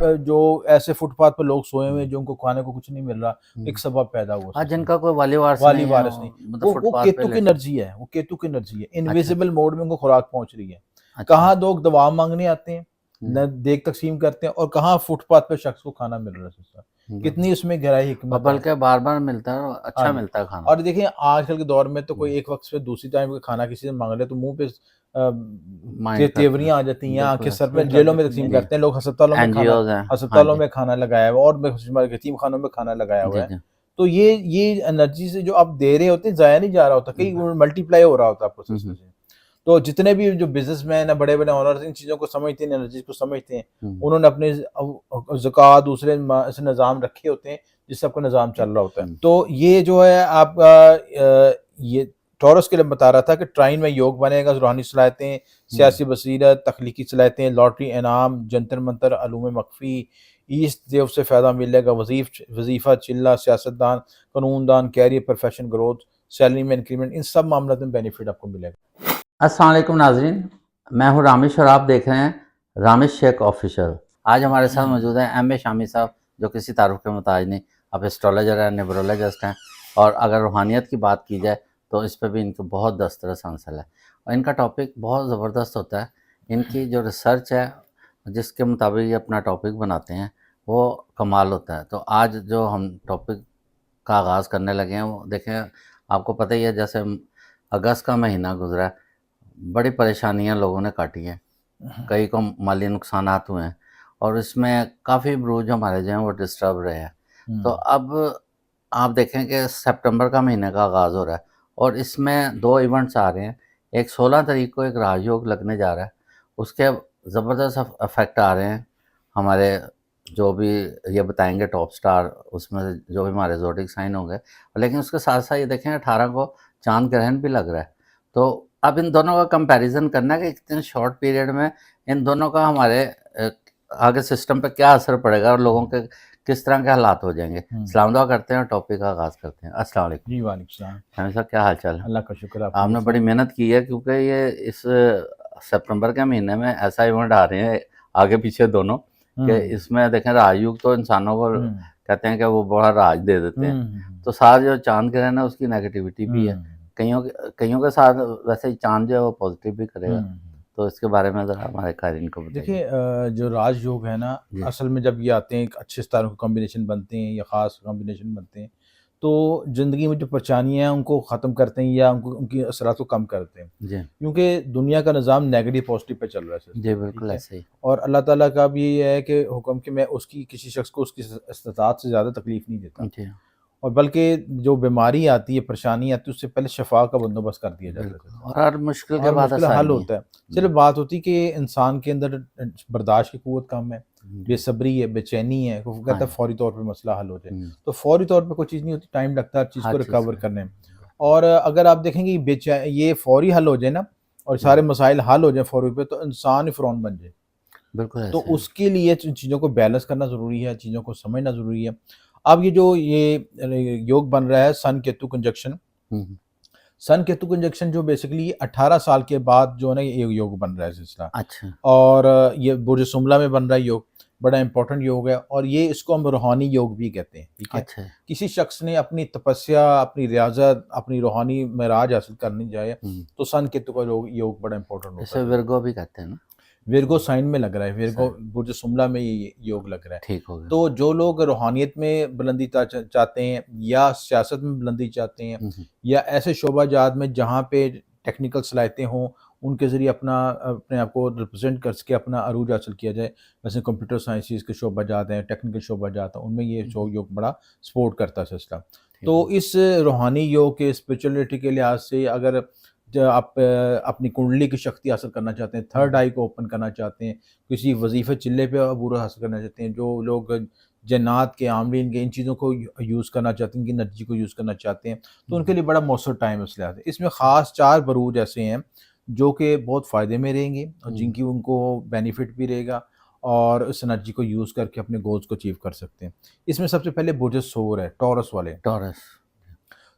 जो ऐसे फुटपाथ पर लोग सोए हुए हैं जो उनको खाने को कुछ नहीं मिल रहा, एक सबब पैदा हुआ हाँ, सिस्टम, जिनका कोई वाली वारस वाली नहीं है, वारिस नहीं, मतलब वो फुटपाथ पे केतु की लेटे। एनर्जी है, वो केतु की एनर्जी है, अच्छा, इनविजिबल मोड में उनको खुराक पहुंच रही है। अच्छा। कहाँ लोग दवा मांगने आते हैं, हुँ, न देख तकसीम करते हैं, और कहाँ फुटपाथ पे शख्स को खाना मिल रहा है सिस्टम। बिल्कुल। कितनी उसमें गहराई और हिकमत है। बल्कि बार-बार मिलता है और हाँ अच्छा जी। मिलता है खाना। और देखिए आजकल के दौर में तो हुँ, कोई एक वक़्त से दूसरी टाइम का खाना किसी से माँग ले तो मुँह पे माइंड करता है। तेवरियाँ आ जाती हैं, आँखें बिल्कुल सर ऐसे पे, जेलों में तक़सीम जी, करते हैं लोग, एनजीओज़ हैं। हाँ अस्पतालों जी। में खाना लगाया हुआ है, और यतीम खानों में खाना लगाया हुआ जी, है। जी। तो ये एनर्जी से जो आप दे रहे होते हैं ज़ाया नहीं जा रहा होता, कहीं हुँ, मल्टीप्लाई हो रहा होता है आपको हुँ, सिस्टम हुँ, से। तो जितने भी जो बिज़नेसमैन हैं, बड़े-बड़े ओनर्स इन चीज़ों को समझते हैं, एनर्जीज़ को समझते हैं, हुँ, उन्होंने अपने ज़कात दूसरे ऐसे निज़ाम रखे होते हैं जिससे आपका निज़ाम चल रहा होता है। हुँ, तो ये जो है आपका ये टॉरस के लिए बता रहा था कि ट्राइन में योग बनेगा, रूहानी सलाहियतें, हुँ, सियासी बसीरत, तख्लीकी सलाहियतें, लॉटरी इनाम, जंतर मंतर, अलूम मख्फी, ईस्ट देव से फ़ायदा मिलेगा, वजीफ़ा, चिल्ला, सियासतदान, कानूनदान, कैरियर, प्रोफेशन ग्रोथ, सैलरी में इंक्रीमेंट, इन सब मामलों में बेनिफिट आपको मिलेगा। अस्सलाम वालेकुम नाज़रीन, मैं हूँ रामिश और आप देख रहे हैं रामिश शेख ऑफिशियल। आज हमारे साथ मौजूद हैं एम ए शामी साहब, जो किसी तारुफ के मोहताज नहीं। आप एस्ट्रोलॉजर हैं, न्यूमरोलॉजिस्ट हैं, और अगर रूहानियत की बात की जाए तो इस पे भी इनको बहुत दस्तरस हासिल है और इनका टॉपिक बहुत ज़बरदस्त होता है। इनकी जो रिसर्च है, जिसके मुताबिक ये अपना टॉपिक बनाते हैं, वो कमाल होता है। तो आज जो हम टॉपिक का आगाज़ करने लगे हैं, वो देखें, आपको पता ही है, जैसे अगस्त का महीना गुजरा है, बड़ी परेशानियां लोगों ने काटी हैं, कई को माली नुकसानात हुए हैं, और इसमें काफ़ी ब्रूज हमारे जो हैं वो डिस्टर्ब रहे हैं। तो हुँ, अब आप देखें कि सितंबर का महीने का आगाज़ हो रहा है और इसमें 2 इवेंट्स आ रहे हैं। एक 16 तारीख को एक राजयोग लगने जा रहा है, उसके ज़बरदस्त इफ़ेक्ट आ रहे हैं हमारे, जो भी ये बताएँगे टॉप स्टार, उसमें से जो भी हमारे ज़ोडिक साइन होंगे। लेकिन उसके साथ-साथ ये देखें 18 को चाँद ग्रहण भी लग रहा है। तो अब इन दोनों का कंपैरिज़न करना है कि इतने शॉर्ट पीरियड में इन दोनों का हमारे आगे सिस्टम पे क्या असर पड़ेगा और लोगों के किस तरह के हालात हो जाएँगे। हुँ। सलाम दुआ करते हैं और टॉपिक का आगाज़ करते हैं। अस्सलाम वालेकुम। जी, वालेकुम सलाम। शामिद साहब, क्या हाल-चाल है? अल्लाह का शुक्र है, आप आपने खैरियत से बड़ी हैं? मेहनत की है, क्योंकि ये इस सितंबर के महीने में ऐसा इवेंट आ रहे हैं, आगे-पीछे दोनों, कि हुँ, इसमें देखें राजयोग तो इंसानों को हुँ, कहते हैं कि वो बड़ा राज दे देते हैं। हुँ, हुँ, तो साथ जो चाँद ग्रहण है उसकी नेगेटिविटी भी है। हुँ, कईयों के साथ वैसे ही चाँद जो है वो पॉज़िटिव भी करेगा। हुँ। तो इसके बारे में ज़रा हमारे कायरीन को बताइए। देखिए जो राजयोग है ना, जी, असल में जब ये आते हैं, एक अच्छे सितारों के कॉम्बिनेशन बनते हैं या ख़ास कॉम्बिनेशन बनते हैं, तो ज़िंदगी में जो परेशानियाँ हैं उनको ख़त्म करते हैं या उनको उनकी असरात को कम करते हैं। जी, क्योंकि दुनिया का निज़ाम नेगेटिव पॉज़िटिव पे चल रहा है जी, सिस्टम, ठीक बिल्कुल है? ऐसे ही। और अल्लाह ताला का भी ये है कि हुक्म कि मैं उसकी किसी शख़्स को उसकी इस्तिताअत से ज़्यादा तकलीफ़ नहीं देता। जी, और बल्कि जो बीमारी आती है, परेशानी आती है, उससे पहले शफ़ा का बंदोबस्त कर दिया जाता है बिल्कुल, सिस्टम। और हर मुश्किल के और बाद मुश्किल हल आसानी है। होता है। जी, सिर्फ़ बात होती है कि इंसान के अंदर बर्दाश्त की क़ुव्वत कम है, जी, बेसब्री है, बेचैनी है, वो हाँ कहता है जी। फ़ौरी तौर पे मसला हल हो जाए। हुँ, तो फ़ौरी तौर पे कोई चीज़ नहीं होती, टाइम लगता है हर चीज़ हर को चीज़ रिकवर का। करने में। और अगर आप देखेंगे ये फ़ौरी हल हो जाए ना, और हुँ, सारे मसाइल हल हो जाएँ फ़ौरी पे, तो इंसान ही फ़िरौन बन जाए। बिल्कुल तो ऐसे है। उसके लिए चीज़ों को बैलेंस करना ज़रूरी है, चीज़ों को समझना ज़रूरी है। अब ये योग बन रहा है सन केतु कंजंक्शन, हुँ, हुँ। सन केतु कंजंक्शन जो बेसिकली 18 साल के बाद जो है ना ये योग बन रहा है सिलसिला। अच्छा, और ये बुर्ज शुमला में बन रहा है योग, बड़ा इंपॉर्टेंट योग है, और ये इसको हम रूहानी योग भी कहते हैं, ठीक है? अच्छा। किसी शख्स ने अपनी तपस्या, अपनी रियाज़त, अपनी रूहानी मेराज हासिल करनी चाहे, हुँ, तो सन केतु का योग योग बड़ा इंपॉर्टेंट होता इसे है। विरगो भी कहते हैं ना? विरगो साइन में लग रहा है, विरगो सही, बुर्ज शुमला में ये योग लग रहा है। ठीक हो गया। तो जो लोग रूहानियत में बुलंदी चाहते हैं, या सियासत में बुलंदी चाहते हैं, हुँ, हुँ, या ऐसे शोबाजात में जहाँ पे टेक्निकल सलाहियतें हों, उनके ज़रिए अपने आप को रिप्रेज़ेंट कर सके, अपना अरूज हासिल किया जाए। वैसे कंप्यूटर साइंसेज़ के शोबाजात हैं, टेक्निकल शोबाजात हैं, उनमें ये हुँ, शो हुँ, योग बड़ा सपोर्ट करता है सिस्टम। ठीक तो हो इस रूहानी योग के स्पिरिचुअलिटी के लिहाज से, अगर आप अपनी कुंडली की शक्ति हासिल करना चाहते हैं, थर्ड हुँ, आई को ओपन करना चाहते हैं, किसी वजीफ़े चिल्ले पे अबूर हासिल करना चाहते हैं, जो लोग जन्नात के, आमलीन के, इन चीज़ों को यूज़ करना चाहते हैं, इनकी एनर्जी को यूज़ करना चाहते हैं, तो उनके हुँ, लिए बड़ा मौसर टाइम है इस लिहाज से। इसमें ख़ास 4 बरूज ऐसे हैं, जो कि बहुत फ़ायदे में रहेंगे और हुँ, जिनकी उनको बेनिफिट भी रहेगा, और इस एनर्जी को यूज़ करके अपने गोल्स को अचीव कर सकते हैं। इसमें सबसे पहले बुर्ज सूर है, टॉरस वाले। टॉरस।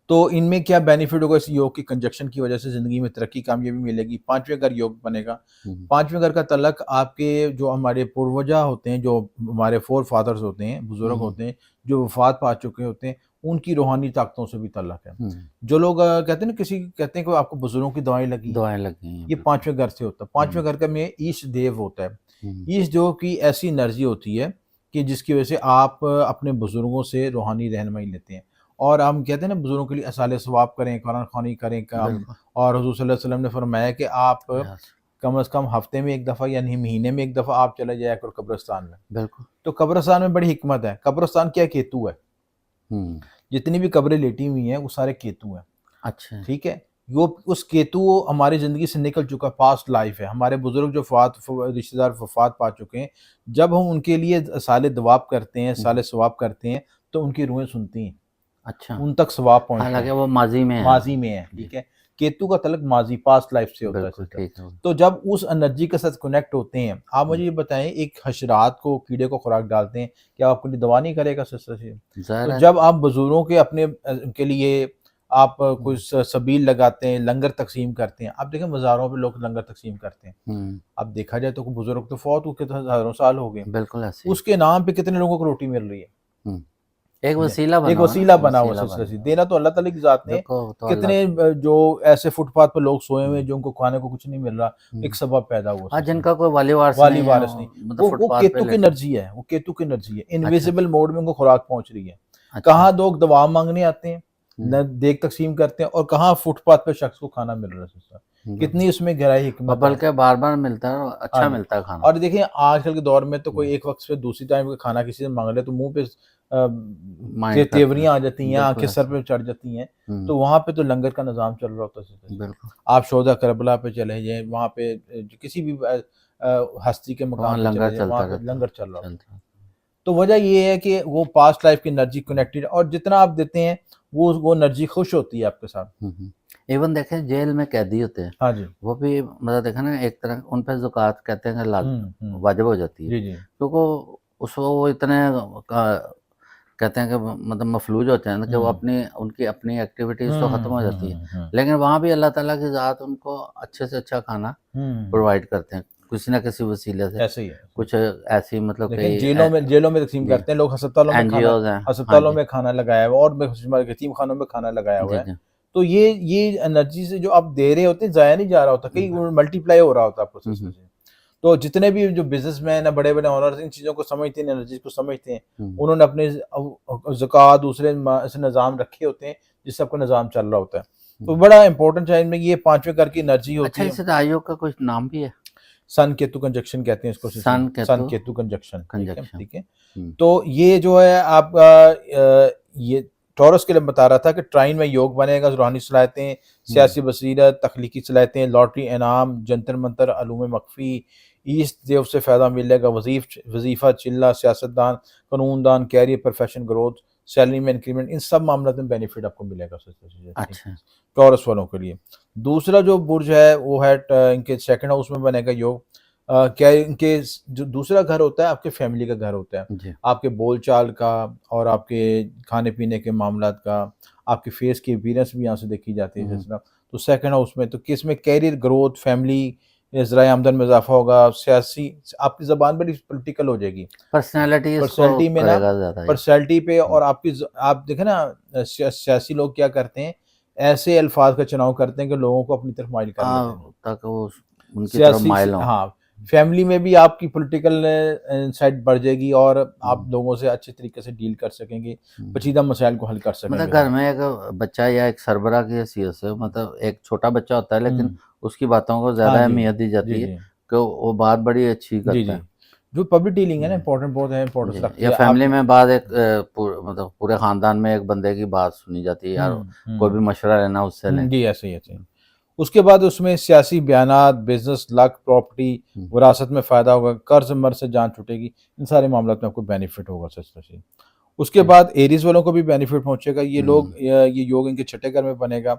तो इनमें क्या बेनिफिट होगा इस योग की कंजक्शन की वजह से? ज़िंदगी में तरक्की, कामयाबी मिलेगी। पाँचवें घर योग बनेगा। हम्म, पाँचवें घर का तल्लक आपके जो हमारे पूर्वजा होते हैं, जो हमारे फोर फादर्स होते हैं, बुजुर्ग हम्म, होते हैं, जो वफात पा चुके होते हैं, उनकी रूहानी ताकतों से भी तल्लक है। हम्म, जो लोग कहते हैं ना, किसी कहते हैं कि आपको बुजुर्गों की दवाएं लगी हैं, दुआएं लगी हैं ये बिल्कुल। पाँचवें घर से होता है। हम्म, पाँचवें घर का में ईश देव होता है। हम्म, ईश देव की ऐसी एनर्जी होती है कि जिसकी वजह से आप अपने बुजुर्गों से रूहानी रहनुमाई लेते हैं। और हम कहते हैं ना, बुजुर्गों के लिए असाले सवाब करें, कुरान ख़्वानी करें काम। बिल्कुल। और हुज़ूर सल्लल्लाहु अलैहि वसल्लम ने फरमाया कि आप यस, कम से कम हफ्ते में एक दफ़ा या नहीं महीने में एक दफ़ा आप चले जाया करो कब्रिस्तान में। बिल्कुल। तो कब्रिस्तान में बड़ी हिकमत है। कब्रिस्तान क्या है? केतु है। हम्म, जितनी भी कब्रें लेटी हुई हैं वो सारे केतु हैं। अच्छा। ठीक है? वो उस केतु हमारी ज़िंदगी से निकल चुका, पास्ट लाइफ़ है। हमारे बुज़ुर्ग जो रिश्तेदार वफ़ात पा चुके हैं, जब हम उनके लिए साले दवाब करते हैं, हम्म, साले सवाब करते हैं, तो उनकी रूहें सुनती हैं, अच्छा। उन तक सवाब पहुँचता हालांकि है। वो माजी में है माज़ी अभी। में है, जी, ठीक है? केतु का तल्लक माज़ी, पास्ट लाइफ़ से होता है बिल्कुल सिस्टर। ठीक है। तो जब उस एनर्जी के साथ कनेक्ट होते हैं, आप हम्म, मुझे ये बताएँ, एक हशरात को, कीड़े को खुराक डालते हैं, क्या आपके लिए दवा नहीं करेगा सिस्टर जी? ज़ाहिर तो है। जब आप बुज़ुर्गों के अपने के लिए आप कोई हम्म, सबील लगाते हैं, लंगर तक़सीम करते हैं। आप देखें मज़ारों पे लोग लंगर तक़सीम करते हैं। हम्म, अब देखा जाए तो बुज़ुर्ग तो फ़ौत होके तो हज़ारों साल हो गए। बिल्कुल ऐसे ही। उसके नाम पे कितने लोगों को रोटी मिल रही है? हम्म, एक दे वसीला एक बना हुआ ना, वसीला बना हुआ वसीला सिलसिला बना से, हुआ। देना तो अल्लाह ताला की ज़ात ने। देखो वो तो अल्लाह कितने की। जो ऐसे फुटपाथ पे लोग सोए हुए हैं, हम्म, जो उनको खाने को कुछ नहीं मिल रहा, एक हम्म। सबब पैदा हुआ हाँ, सिलसिला। जिनका कोई वाली वारस वाली नहीं है, वारिस नहीं। मतलब वो फुटपाथ पे केतु की लेटे। एनर्जी है, वो केतु की एनर्जी है। अच्छा, इनविजिबल अच्छा, मोड में उनको खुराक पहुँच रही है। अच्छा। कहाँ लोग दवा माँगने आते हैं, हम्म, न देग तक़सीम करते हैं, और कहाँ फुटपाथ पे शख्स को खाना मिल रहा है सिलसिला। बिल्कुल। कितनी उसमें गहराई और हिकमत है। बल्कि बार-बार मिलता है और हाँ अच्छा जी। मिलता है खाना। और देखिए आजकल के दौर में तो हुँ, कोई एक वक़्त पे दूसरी टाइम का खाना किसी से माँग ले तो मुँह पे माइंड करता है। तेवरियाँ आ जाती हैं, बिल्कुल आँखें सर ऐसे। पे चढ़ जाती हैं। हुँ, तो वहाँ पे तो लंगर का निज़ाम चल रहा होता है सिलसिला। बिल्कुल। आप शोधा करबला पे चले जाएँ, वहाँ पे किसी भी हस्ती के वहाँ मकाम पे लंगर चले जाएँ, वहाँ चलता पे रहता है, लंगर चल रहा होता है। चलता। तो वजह ये है कि वो पास्ट लाइफ़ की एनर्जी कनेक्टेड है, और जितना आप देते हैं, वो एनर्जी खुश होती है आपके साथ। हुँ, हुँ। इवन देखें जेल में कैदी होते हैं, हाँ जी। वो भी मतलब देखें ना एक तरह उन पे ज़कात कहते हैं कि हुँ। वाजिब हो जाती है। जी, जी। क्योंकि उस वो इतने क कहते हैं कि मतलब मफ़लूज होते हैं ना कि वो हुँ। अपनी उनकी अपनी एक्टिविटीज़ तो ख़त्म हो जाती है। हुँ। लेकिन वहाँ भी अल्लाह ताला की ज़ात उनको अच्छे से अच्छा खाना हुँ। प्रोवाइड करते हैं, किसी न किसी वसीले से। ऐसे ही है। कुछ ऐसी मतलब देखें कई जेलों में तक़सीम जी, करते हैं लोग, एनजीओज़ हैं। हाँ अस्पतालों जी। में खाना लगाया हुआ है, और यतीम खानों में खाना लगाया हुआ जी, है। जी। तो ये एनर्जी से जो आप दे रहे होते हैं, ज़ाया नहीं जा रहा होता, कहीं वो मल्टीप्लाई हो रहा होता है आपको हुँ, सिस्टर हुँ, से। तो जितने भी जो बिज़नेसमैन है, बड़े-बड़े ओनर्स इन चीज़ों को समझते हैं, एनर्जी को समझते हैं। हुँ। उन्होंने अपने ज़कात दूसरे ऐसे निज़ाम रखे होते हैं, जिससे आपका निज़ाम चल रहा होता है। तो हुँ। बड़ा इंपॉर्टेंट है इनमें, ये पाँचवें घर की एनर्जी अच्छा, होती है। इस आयोग का कुछ नाम भी है? सन केतु कंजक्शन कहते हैं इसको सिस्टर। सन सन केतु केतु कंजक्शन, ठीक है, कंजक्शन। ठीक है। हुँ, तो ये जो है आपका ये टॉरस के लिए बता रहा था कि ट्राइन में योग बनेगा, रूहानी सलाहियतें, हुँ, सियासी बसीरत, तख्लीकी सलाहियतें, लॉटरी इनाम, जंतर मंतर, अलूम मख्फी, ईस्ट देव से फ़ायदा मिलेगा, वजीफ़ा चिल्ला, सियासतदान, कानूनदान, कैरियर प्रोफेशन ग्रोथ, सैलरी में इंक्रीमेंट, इन सब मामलों में बेनिफिट आपको मिलेगा ठीक है, अच्छा। टॉरस वालों के लिए। दूसरा जो बुर्ज है वो है इनके सेकंड हाउस में बनेगा योग। क्या इनके जो दूसरा घर होता है, आपके फैमिली का घर होता है। जी। आपके बोलचाल का और आपके खाने-पीने के मामलात का, आपके फेस की अपीयरेंस भी यहाँ से देखी जाती है हुँ, हुँ। जिस तरह। तो सेकंड हाउस में तो किसमें कैरियर ग्रोथ, फैमिली, ज़राए आमदन में इज़ाफ़ा होगा, सियासी, आपकी ज़बान बड़ी पॉलिटिकल हो जाएगी। पर्सनैलिटी इसको पर्सनैलिटी में ना, करेगा ज़्यादा ये। पर्सनैलिटी पे, हुँ। और आपकी आप देखें ना, सियासी लोग क्या करते हैं, ऐसे अल्फाज का चुनाव करते हैं कि लोगों को अपनी तरफ माइल कर लेते हैं। ताकि वो उनकी तरफ सियासी माइल हों। हाँ, फैमिली में भी आपकी पॉलिटिकल साइड बढ़ जाएगी, और आप हुँ, लोगों से अच्छे तरीके से डील कर सकेंगे, हुँ। पेचीदा मसाइल को हल कर मतलब सकेंगे घर साहब। में एक बच्चा या एक सरबरा की हैसियत से मतलब एक छोटा बच्चा होता है लेकिन हुँ। उसकी बातों को हाँ ज़्यादा जी। अहमियत दी जी, जाती है जी। कि वो बात बड़ी अच्छी जी, करता जी। है। जो पब्लिक डीलिंग है ना, जी, इम्पोर्टेंट बहुत है, इम्पोर्टेंस जी। रखती या है फैमिली आप। में बात एक मतलब पूरे ख़ानदान में एक बंदे की बात सुनी जाती है यार, हुँ, कोई भी हुँ। मशवरा लेना उससे लें। जी, ऐसे ही, ऐसे ही। उसके बाद उसमें सियासी बयानात, बिज़नेस, लक, प्रॉपर्टी, हुँ, विरासत में फ़ायदा होगा, कर्ज़-मर्ज़ से जान छूटेगी, इन सारे मामलात में आपको बेनिफिट होगा सच। उसके जी। बाद एरीज़ वालों को भी बेनिफिट पहुँचेगा। ये लोग हुँ, ये योग इनके छठे घर में बनेगा।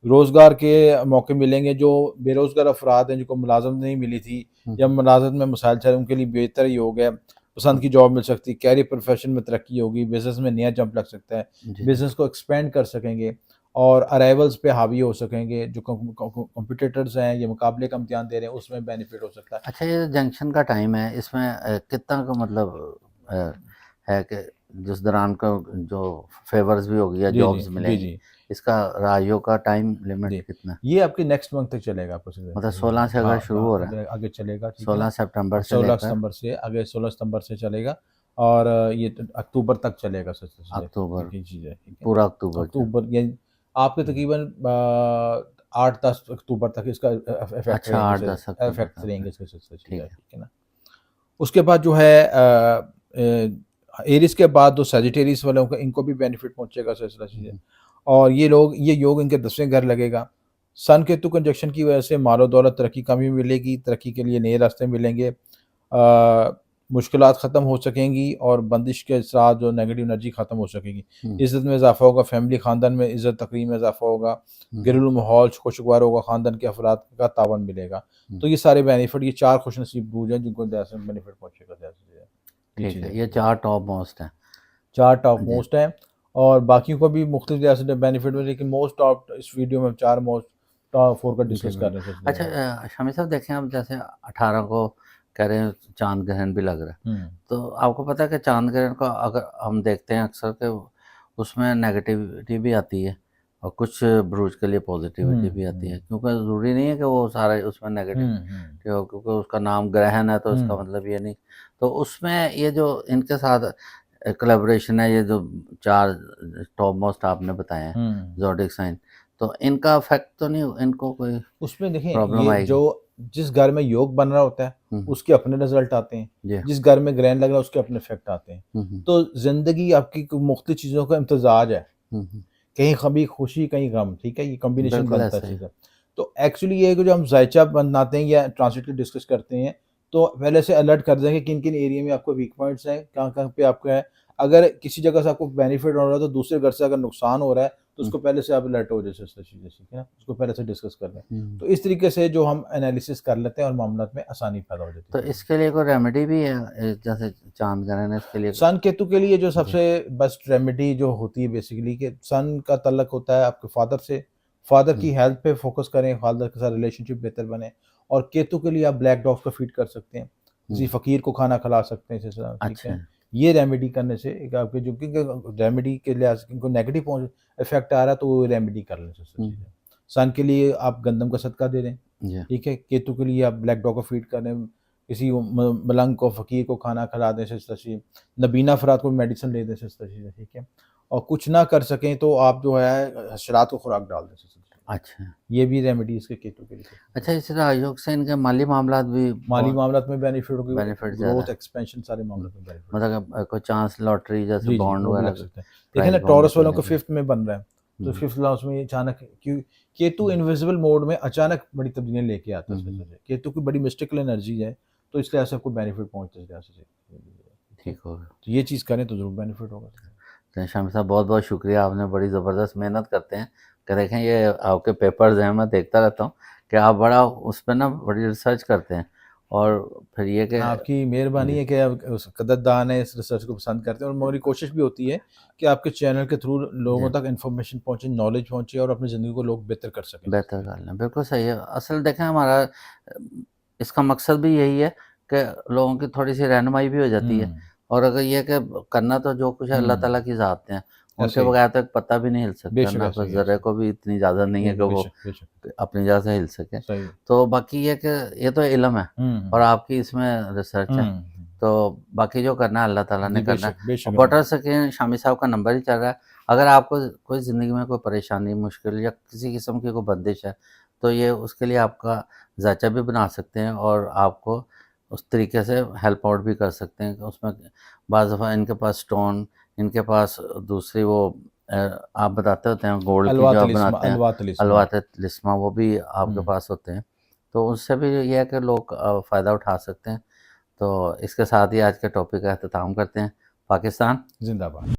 रोज़गार के मौके मिलेंगे, जो बेरोज़गार अफ़राद हैं, जिनको मुलाज़मत नहीं मिली थी हुँ, या मुलाज़मत में मसाइल चल रहे हैं, उनके लिए बेहतर योग है। पसंद हुँ। की जॉब मिल सकती है, कैरियर प्रोफ़ेशन में तरक्की होगी, बिज़नेस में नया जंप लग सकता है, जी, जी। बिज़नेस को एक्सपेंड कर सकेंगे, और अराइवल्स पे हावी हो सकेंगे। जो कॉम्पिटिटर्स हैं ये मुकाबले का इम्तिहान दे रहे हैं उसमें बेनिफिट हो सकता है। अच्छा, ये जंक्शन का टाइम है, इसमें कितना का मतलब अ, है कि जिस दौरान को जो फेवर्स भी होगी या जी जी जॉब्स जी मिलेंगी, जी इसका राहियों का टाइम लिमिट जी कितना है? ये आपके नेक्स्ट मंथ तक चलेगा आपको मतलब 16 से अगर हाँ शुरू हाँ हो रहा है, आगे आगे चलेगा, ठीक है 16 ना। सितंबर से 16 लेकर सितंबर से आगे 16 सितंबर से चलेगा और ये तो अक्टूबर तक चलेगा सच सच अक्टूबर, ये चीज़ है, ठीक है। पूरा अक्टूबर जो। अक्टूबर ये आपके तकरीबन 8-10 अक्टूबर तक इसका इफेक्ट अच्छा, रहेंगे 8-10 अक्टूबर इफेक्ट तक है, रहेंगे इसके चीज़ ठीक है, है। ठीक है ना। उसके बाद जो है एरिस के बाद जो सजिटेरियस वाले होंगे इनको भी बेनिफिट पहुंचेगा सिलसिला चीज़ें। हुँ, और ये योग इनके 10वें घर लगेगा। सन केतु कंजक्शन की वजह से मालो दौलत तरक्की कमी मिलेगी, तरक्की के लिए नए रास्ते मिलेंगे। मुश्किलात ख़त्म हो सकेंगी और बंदिश के साथ जो नेगेटिव एनर्जी ख़त्म हो सकेगी। हुँ, इज़्ज़त में इज़ाफ़ा होगा, फैमिली ख़ानदान में इज़्ज़त तकरीम में इज़ाफ़ा होगा, हुँ, घरेलू माहौल खुशगवार होगा, ख़ानदान के अफराद का तावन मिलेगा। हुँ, तो ये सारे बेनिफिट, ये 4 खुशनसीब बूझ हैं जिनको जैसे बेनिफिट पहुँचेगा जैसे ये ठीक चीज़ें। है। ये 4 टॉप मोस्ट हैं। 4 टॉप जी, मोस्ट हैं और बाकियों को भी मुख्तलिफ जैसे बेनिफिट में, लेकिन मोस्ट टॉप इस वीडियो में 4 मोस्ट टॉप 4 का जी, डिस्कस कर बिल्कुल। रहे हैं सबसे अच्छा, ज़्यादा। शामिद साहब देखें, अब जैसे 18 को कह रहे हैं चाँद ग्रहण भी लग रहा है। हुँ। तो आपको पता है कि चाँद ग्रहण को अगर हम देखते हैं अक्सर कि उसमें नेगेटिविटी भी आती है और कुछ बुरुज के लिए पॉजिटिविटी हुँ, भी आती है, हुँ। क्योंकि ज़रूरी नहीं है कि वो सारा उसमें हुँ, हुँ। नेगेटिविटी हो, क्योंकि उसका नाम ग्रहण है तो इसका हुँ, मतलब ये नहीं। तो उसमें ये जो इनके साथ कोलैबोरेशन है, ये जो 4 टॉप मोस्ट आपने बताए हैं हुँ। ज़ोडिएक साइन, तो इनका इफ़ेक्ट तो नहीं, इनको कोई उसमें देखें प्रॉब्लम ये जो आएगी? जिस घर में योग बन रहा होता है, हुँ, हुँ। उसके अपने रिज़ल्ट आते हैं। जी। जिस घर में ग्रहण लग रहा है उसके अपने इफ़ेक्ट आते हैं। हुँ, हुँ। तो ज़िंदगी आपकी मुख्तलिफ चीज़ों का इम्तज़ाज है। हुँ, हुँ। कहीं कभी खुशी कहीं गम, ठीक है? ये कॉम्बिनेशन बिल्कुल बनता है ऐसा ही है। चीज़ का। तो एक्चुअली ये है कि जो हम ज़ायचा बनाते हैं या ट्रांज़िट डिस्कस करते हैं, तो पहले से अलर्ट कर देंगे किन-किन एरिया में आपको वीक पॉइंट्स हैं, कहाँ-कहाँ पे आपका है। अगर किसी जगह से आपको बेनिफिट हो रहा है, तो दूसरे घर से अगर नुकसान हो रहा है, तो हुँ, उसको पहले से आप अलर्ट हो जैसे चीज़ें, ठीक है ना? उसको पहले से डिस्कस कर लें। हुँ। तो इस तरीके से जो हम एनालिसिस कर लेते हैं और मामलात में आसानी पैदा हो जाती तो है। इसके लिए कोई रेमेडी भी है, जैसे चाँद ग्रहण है इसके लिए? सन केतु के लिए जो जी। सबसे बेस्ट रेमेडी जो होती है बेसिकली कि सन का तल्लक होता है आपके फादर से, फादर हुँ, की हेल्थ पे फोकस करें, फादर के साथ रिलेशनशिप बेहतर बने। और केतु के लिए आप ब्लैक डॉग्स को फीड कर सकते हैं, किसी हुँ। फ़कीर को खाना खिला सकते हैं जैसे, ठीक अच्छा। है। ये रेमेडी करने से एक आपके जो क्योंकि रेमेडी के लिहाज से इनको नेगेटिव इफेक्ट आ रहा है तो वो रेमेडी कर लें सबसे हुँ, चीज़ है। सन के लिए आप गंदम का सदका दे दें, जी। ठीक है। केतु के लिए आप ब्लैक डॉग को फीड करें, किसी मलंग को, फ़कीर को खाना खिला दें सिलसिला चीज़। नबीना अफ़राद को मेडिसिन दे दें सिलसिला चीज़ है, ठीक है। और कुछ ना कर सकें तो आप जो है हशरात को खुराक डाल दें सिलसिला चीज़। अच्छा। ये भी रेमेडी इसके केतु के लिए। अच्छा, इस राजयोग से इनके माली मामलात भी माली बहुत मामलात में बेनिफिट होगी, बेनिफिट ज़्यादा ग्रोथ, है। एक्सपेंशन सारे हुँ, मामलों में बेनिफिट होगा। मतलब कोई चांस लॉटरी जैसे जी, जी, बॉन्ड वो भी वगैरह, लग सकता है। देखिए ना प्राइज़ बॉन्ड टॉरस वालों निकलने को के लिए। 5th में बन रहा है, तो हुँ, 5th हाउस में अचानक क्यों केतु हुँ, इनविजिबल मोड में अचानक बड़ी तब्दीलियाँ लेके आता है हुँ, इसमें हुँ, से। केतु की बड़ी मिस्टिकल एनर्जी है, तो इसलिए ऐसे आपको बेनिफिट पहुँचता है इस लिहाज से, ठीक है। ठीक हो गया। तो ये चीज़ करें तो ज़रूर बेनिफिट होगा। तो शामिद साहब, बहुत-बहुत शुक्रिया, आपने बड़ी ज़बरदस्त मेहनत करते हैं कि देखें ये आपके पेपर्स हैं, मैं देखता रहता हूँ कि आप बड़ा उस पे ना बड़ी रिसर्च करते हैं और फिर ये कि आपकी मेहरबानी जी, है कि आप उस कदरदान है, इस रिसर्च को पसंद करते हैं और मेरी कोशिश भी होती है कि आपके चैनल के थ्रू जी, लोगों तक इन्फॉर्मेशन पहुँचे, नॉलेज पहुँचे और अपनी ज़िंदगी को लोग बेहतर कर सकें। बेहतर कर लें, बिल्कुल सही है। असल देखें हमारा इसका मकसद भी यही है कि लोगों की थोड़ी-सी रहनुमाई भी हो जाती है, हुँ, और अगर ये है कि करना तो जो कुछ है अल्लाह ताला हुँ, की ज़ात है, ऐसा उनके ही है। बगैर तो एक पत्ता भी नहीं हिल सकता, बेशक ना ऐसा कोई ही है, ज़र्रे ऐसा ही को भी इतनी इजाज़त नहीं है। है कि वो बेशक, बेशक, अपनी जगह से हिल सके। सही है। तो बाकी ये कि ये तो इल्म है हुँ, और हुँ, आपकी इसमें रिसर्च हुँ, है, हुँ। तो बाकी जो करना है अल्लाह ताला ने जी, करना है। बेशक, और बेशक बटर सकीन शामी साहब का नंबर ही चल रहा है, अगर आपको कोई ज़िंदगी में कोई परेशानी, मुश्किल या किसी किस्म की कोई बंदिश है, तो ये उसके लिए आपका ज़ायचा भी बना सकते हैं और आपको उस तरीके से हेल्प आउट भी कर सकते हैं कि उसमें बाज़ दफ़ा इनके पास स्टोन, इनके पास दूसरी वो आप बताते होते हैं गोल्ड की अलवा जो आप तिलिस्मा, बनाते हैं, अलवा तिलिस्मा। अलवात लिस्मा, वो भी आपके हुँ, पास होते हैं। तो उससे भी ये है कि लोग फ़ायदा उठा सकते हैं। तो इसके साथ ही आज के टॉपिक का अख्ताम करते हैं। पाकिस्तान ज़िंदाबाद।